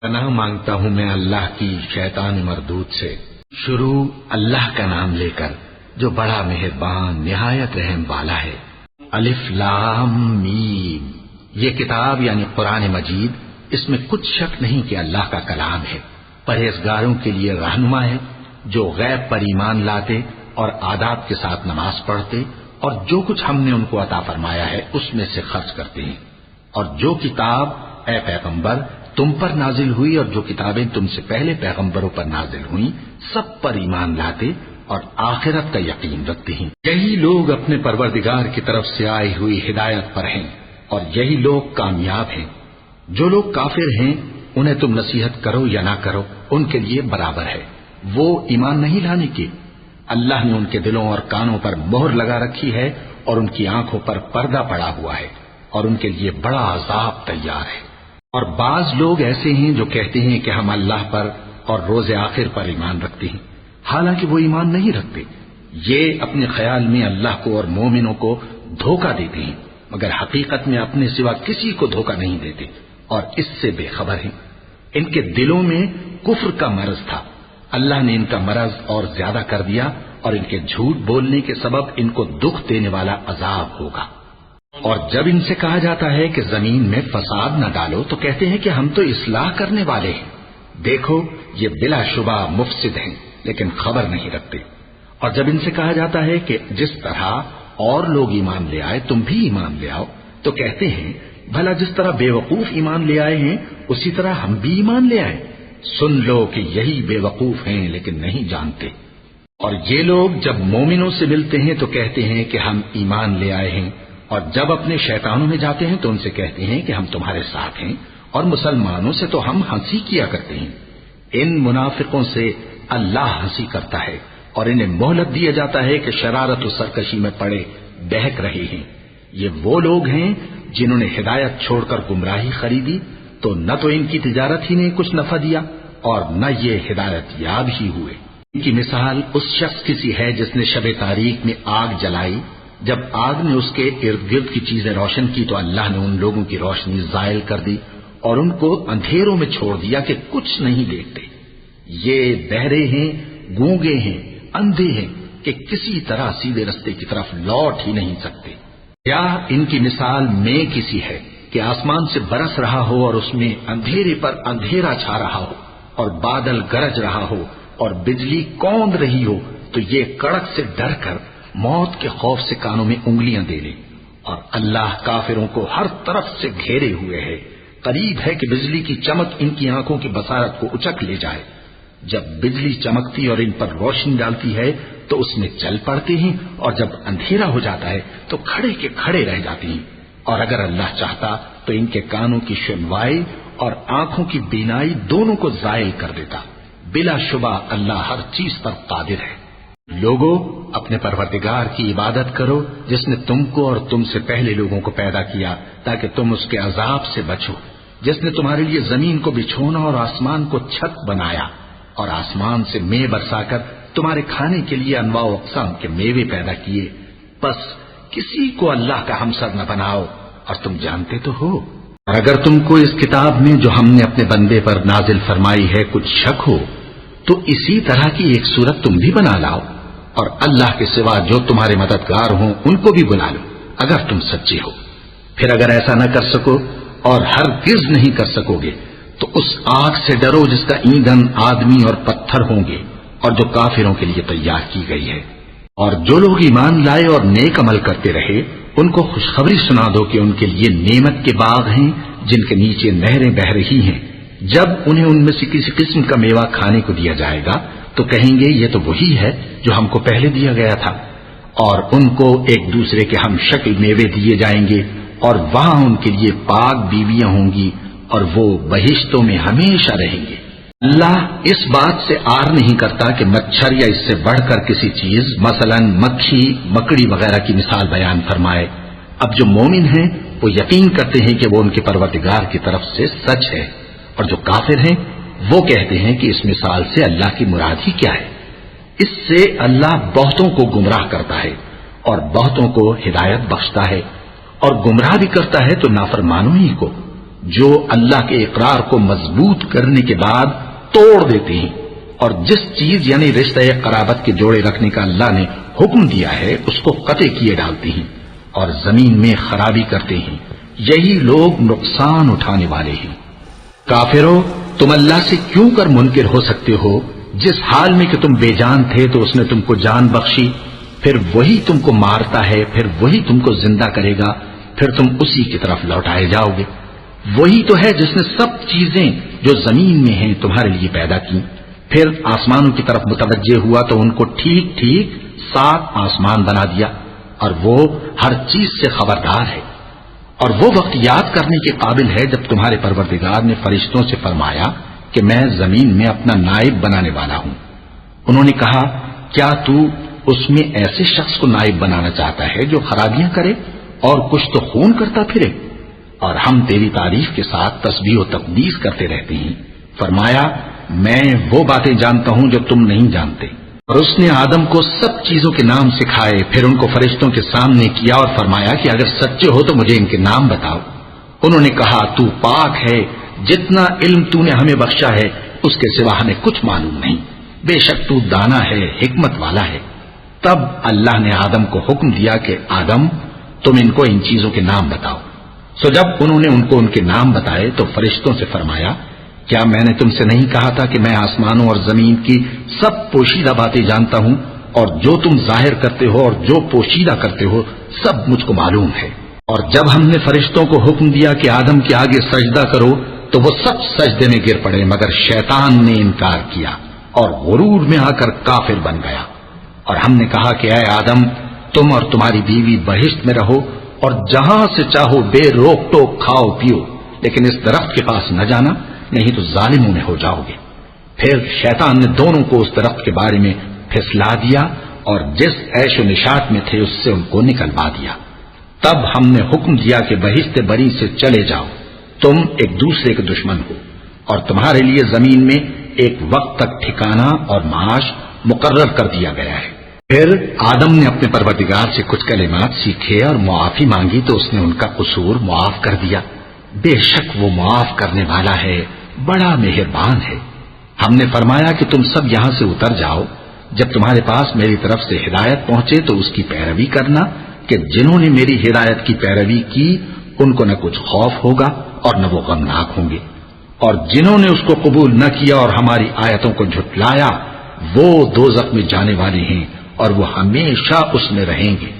پناہ مانگتا ہوں میں اللہ کی شیطان مردود سے۔ شروع اللہ کا نام لے کر جو بڑا مہربان نہایت رحم والا ہے۔ الف لام میم، یہ کتاب یعنی قرآن مجید، اس میں کچھ شک نہیں کہ اللہ کا کلام ہے، پرہیزگاروں کے لیے رہنما ہے، جو غیب پر ایمان لاتے اور آداب کے ساتھ نماز پڑھتے اور جو کچھ ہم نے ان کو عطا فرمایا ہے اس میں سے خرچ کرتے ہیں، اور جو کتاب اے پیغمبر تم پر نازل ہوئی اور جو کتابیں تم سے پہلے پیغمبروں پر نازل ہوئیں سب پر ایمان لاتے اور آخرت کا یقین رکھتے ہیں۔ یہی لوگ اپنے پروردگار کی طرف سے آئی ہوئی ہدایت پر ہیں اور یہی لوگ کامیاب ہیں۔ جو لوگ کافر ہیں انہیں تم نصیحت کرو یا نہ کرو ان کے لیے برابر ہے، وہ ایمان نہیں لانے کے۔ اللہ نے ان کے دلوں اور کانوں پر مہر لگا رکھی ہے اور ان کی آنکھوں پر پردہ پڑا ہوا ہے اور ان کے لیے بڑا عذاب تیار ہے۔ اور بعض لوگ ایسے ہیں جو کہتے ہیں کہ ہم اللہ پر اور روز آخر پر ایمان رکھتے ہیں، حالانکہ وہ ایمان نہیں رکھتے۔ یہ اپنے خیال میں اللہ کو اور مومنوں کو دھوکہ دیتے ہیں، مگر حقیقت میں اپنے سوا کسی کو دھوکہ نہیں دیتے اور اس سے بے خبر ہیں۔ ان کے دلوں میں کفر کا مرض تھا، اللہ نے ان کا مرض اور زیادہ کر دیا اور ان کے جھوٹ بولنے کے سبب ان کو دکھ دینے والا عذاب ہوگا۔ اور جب ان سے کہا جاتا ہے کہ زمین میں فساد نہ ڈالو تو کہتے ہیں کہ ہم تو اصلاح کرنے والے ہیں۔ دیکھو یہ بلا شبہ مفسد ہیں لیکن خبر نہیں رکھتے۔ اور جب ان سے کہا جاتا ہے کہ جس طرح اور لوگ ایمان لے آئے تم بھی ایمان لے آؤ تو کہتے ہیں بھلا جس طرح بے وقوف ایمان لے آئے ہیں اسی طرح ہم بھی ایمان لے آئیں۔ سن لو کہ یہی بے وقوف ہیں لیکن نہیں جانتے۔ اور یہ لوگ جب مومنوں سے ملتے ہیں تو کہتے ہیں کہ ہم ایمان لے آئے ہیں، اور جب اپنے شیطانوں میں جاتے ہیں تو ان سے کہتے ہیں کہ ہم تمہارے ساتھ ہیں، اور مسلمانوں سے تو ہم ہنسی کیا کرتے ہیں۔ ان منافقوں سے اللہ ہنسی کرتا ہے اور انہیں مہلت دیا جاتا ہے کہ شرارت و سرکشی میں پڑے بہک رہے ہیں۔ یہ وہ لوگ ہیں جنہوں نے ہدایت چھوڑ کر گمراہی خریدی، تو نہ تو ان کی تجارت ہی نے کچھ نفع دیا اور نہ یہ ہدایت یاب ہی ہوئے۔ ان کی مثال اس شخص کی سی ہے جس نے شب تاریک میں آگ جلائی، جب آگ نے اس کے ارد گرد کی چیزیں روشن کی تو اللہ نے ان لوگوں کی روشنی زائل کر دی اور ان کو اندھیروں میں چھوڑ دیا کہ کچھ نہیں دیکھتے۔ یہ بہرے ہیں، گونگے ہیں، اندھے ہیں کہ کسی طرح سیدھے رستے کی طرف لوٹ ہی نہیں سکتے۔ کیا ان کی مثال میں کسی ہے کہ آسمان سے برس رہا ہو اور اس میں اندھیرے پر اندھیرا چھا رہا ہو اور بادل گرج رہا ہو اور بجلی کوند رہی ہو تو یہ کڑک سے ڈر کر موت کے خوف سے کانوں میں انگلیاں دے لے۔ اور اللہ کافروں کو ہر طرف سے گھیرے ہوئے ہے، قریب ہے کہ بجلی کی چمک ان کی آنکھوں کی بصارت کو اچک لے جائے۔ جب بجلی چمکتی اور ان پر روشنی ڈالتی ہے تو اس میں چل پڑتے ہیں، اور جب اندھیرا ہو جاتا ہے تو کھڑے کے کھڑے رہ جاتے ہیں۔ اور اگر اللہ چاہتا تو ان کے کانوں کی سنوائی اور آنکھوں کی بینائی دونوں کو زائل کر دیتا۔ بلا شبہ اللہ ہر چیز پر قادر ہے۔ لوگوں اپنے پروردگار کی عبادت کرو جس نے تم کو اور تم سے پہلے لوگوں کو پیدا کیا تاکہ تم اس کے عذاب سے بچو، جس نے تمہارے لیے زمین کو بچھونا اور آسمان کو چھت بنایا اور آسمان سے مے برسا کر تمہارے کھانے کے لیے انواع و اقسام کے میوے پیدا کیے۔ بس کسی کو اللہ کا ہمسر نہ بناؤ، اور تم جانتے تو ہو۔ اور اگر تم کو اس کتاب میں جو ہم نے اپنے بندے پر نازل فرمائی ہے کچھ شک ہو تو اسی طرح کی ایک صورت تم بھی بنا لاؤ، اور اللہ کے سوا جو تمہارے مددگار ہوں ان کو بھی بلا لو اگر تم سچے ہو۔ پھر اگر ایسا نہ کر سکو اور ہرگز نہیں کر سکو گے تو اس آگ سے ڈرو جس کا ایندھن آدمی اور پتھر ہوں گے اور جو کافروں کے لیے تیار کی گئی ہے۔ اور جو لوگ ایمان لائے اور نیک عمل کرتے رہے ان کو خوشخبری سنا دو کہ ان کے لیے نعمت کے باغ ہیں جن کے نیچے نہریں بہ رہی ہیں۔ جب انہیں ان میں سے کسی قسم کا میوہ کھانے کو دیا جائے گا تو کہیں گے یہ تو وہی ہے جو ہم کو پہلے دیا گیا تھا، اور ان کو ایک دوسرے کے ہم شکل میوے دیے جائیں گے، اور وہاں ان کے لیے پاک بیویاں ہوں گی اور وہ بہشتوں میں ہمیشہ رہیں گے۔ اللہ اس بات سے آر نہیں کرتا کہ مچھر یا اس سے بڑھ کر کسی چیز مثلا مکھی مکڑی وغیرہ کی مثال بیان فرمائے۔ اب جو مومن ہیں وہ یقین کرتے ہیں کہ وہ ان کے پروردگار کی طرف سے سچ ہے، اور جو کافر ہیں وہ کہتے ہیں کہ اس مثال سے اللہ کی مراد ہی کیا ہے۔ اس سے اللہ بہتوں کو گمراہ کرتا ہے اور بہتوں کو ہدایت بخشتا ہے، اور گمراہ بھی کرتا ہے تو نافرمانوں ہی کو۔ جو اللہ کے اقرار کو مضبوط کرنے کے بعد توڑ دیتے ہیں، اور جس چیز یعنی رشتہ قرابت کے جوڑے رکھنے کا اللہ نے حکم دیا ہے اس کو قطع کیے ڈالتے ہیں اور زمین میں خرابی کرتے ہیں، یہی لوگ نقصان اٹھانے والے ہیں۔ کافرو، تم اللہ سے کیوں کر منکر ہو سکتے ہو؟ جس حال میں کہ تم بے جان تھے تو اس نے تم کو جان بخشی، پھر وہی تم کو مارتا ہے، پھر وہی تم کو زندہ کرے گا، پھر تم اسی کی طرف لوٹائے جاؤ گے۔ وہی تو ہے جس نے سب چیزیں جو زمین میں ہیں تمہارے لیے پیدا کی، پھر آسمانوں کی طرف متوجہ ہوا تو ان کو ٹھیک ٹھیک 7 آسمان بنا دیا، اور وہ ہر چیز سے خبردار ہے۔ اور وہ وقت یاد کرنے کے قابل ہے جب تمہارے پروردگار نے فرشتوں سے فرمایا کہ میں زمین میں اپنا نائب بنانے والا ہوں۔ انہوں نے کہا، کیا تو اس میں ایسے شخص کو نائب بنانا چاہتا ہے جو خرابیاں کرے اور کچھ تو خون کرتا پھرے؟ اور ہم تیری تعریف کے ساتھ تسبیح و تقدیس کرتے رہتے ہیں۔ فرمایا، میں وہ باتیں جانتا ہوں جو تم نہیں جانتے۔ اور اس نے آدم کو سب چیزوں کے نام سکھائے، پھر ان کو فرشتوں کے سامنے کیا اور فرمایا کہ اگر سچے ہو تو مجھے ان کے نام بتاؤ۔ انہوں نے کہا، تو پاک ہے، جتنا علم تو نے ہمیں بخشا ہے اس کے سوا ہمیں کچھ معلوم نہیں، بے شک تو دانا ہے، حکمت والا ہے۔ تب اللہ نے آدم کو حکم دیا کہ آدم، تم ان کو ان چیزوں کے نام بتاؤ۔ سو جب انہوں نے ان کو ان کے نام بتائے تو فرشتوں سے فرمایا، کیا میں نے تم سے نہیں کہا تھا کہ میں آسمانوں اور زمین کی سب پوشیدہ باتیں جانتا ہوں، اور جو تم ظاہر کرتے ہو اور جو پوشیدہ کرتے ہو سب مجھ کو معلوم ہے۔ اور جب ہم نے فرشتوں کو حکم دیا کہ آدم کے آگے سجدہ کرو تو وہ سب سجدے میں گر پڑے، مگر شیطان نے انکار کیا اور غرور میں آ کر کافر بن گیا۔ اور ہم نے کہا کہ اے آدم، تم اور تمہاری بیوی بہشت میں رہو اور جہاں سے چاہو بے روک ٹوک کھاؤ پیو، لیکن اس درخت کے پاس نہ جانا، نہیں تو ظالموں میں ہو جاؤ گے۔ پھر شیطان نے دونوں کو اس درخت کے بارے میں پھسلا دیا اور جس عیش و نشاط میں تھے اس سے ان کو نکلوا دیا۔ تب ہم نے حکم دیا کہ بہشت بری سے چلے جاؤ، تم ایک دوسرے کے دشمن ہو، اور تمہارے لیے زمین میں ایک وقت تک ٹھکانہ اور معاش مقرر کر دیا گیا ہے۔ پھر آدم نے اپنے پروردگار سے کچھ کلمات سیکھے اور معافی مانگی تو اس نے ان کا قصور معاف کر دیا۔ بے شک وہ معاف کرنے والا ہے، بڑا مہربان ہے۔ ہم نے فرمایا کہ تم سب یہاں سے اتر جاؤ، جب تمہارے پاس میری طرف سے ہدایت پہنچے تو اس کی پیروی کرنا، کہ جنہوں نے میری ہدایت کی پیروی کی ان کو نہ کچھ خوف ہوگا اور نہ وہ غمناک ہوں گے، اور جنہوں نے اس کو قبول نہ کیا اور ہماری آیتوں کو جھٹلایا وہ دوزخ میں جانے والے ہیں اور وہ ہمیشہ اس میں رہیں گے۔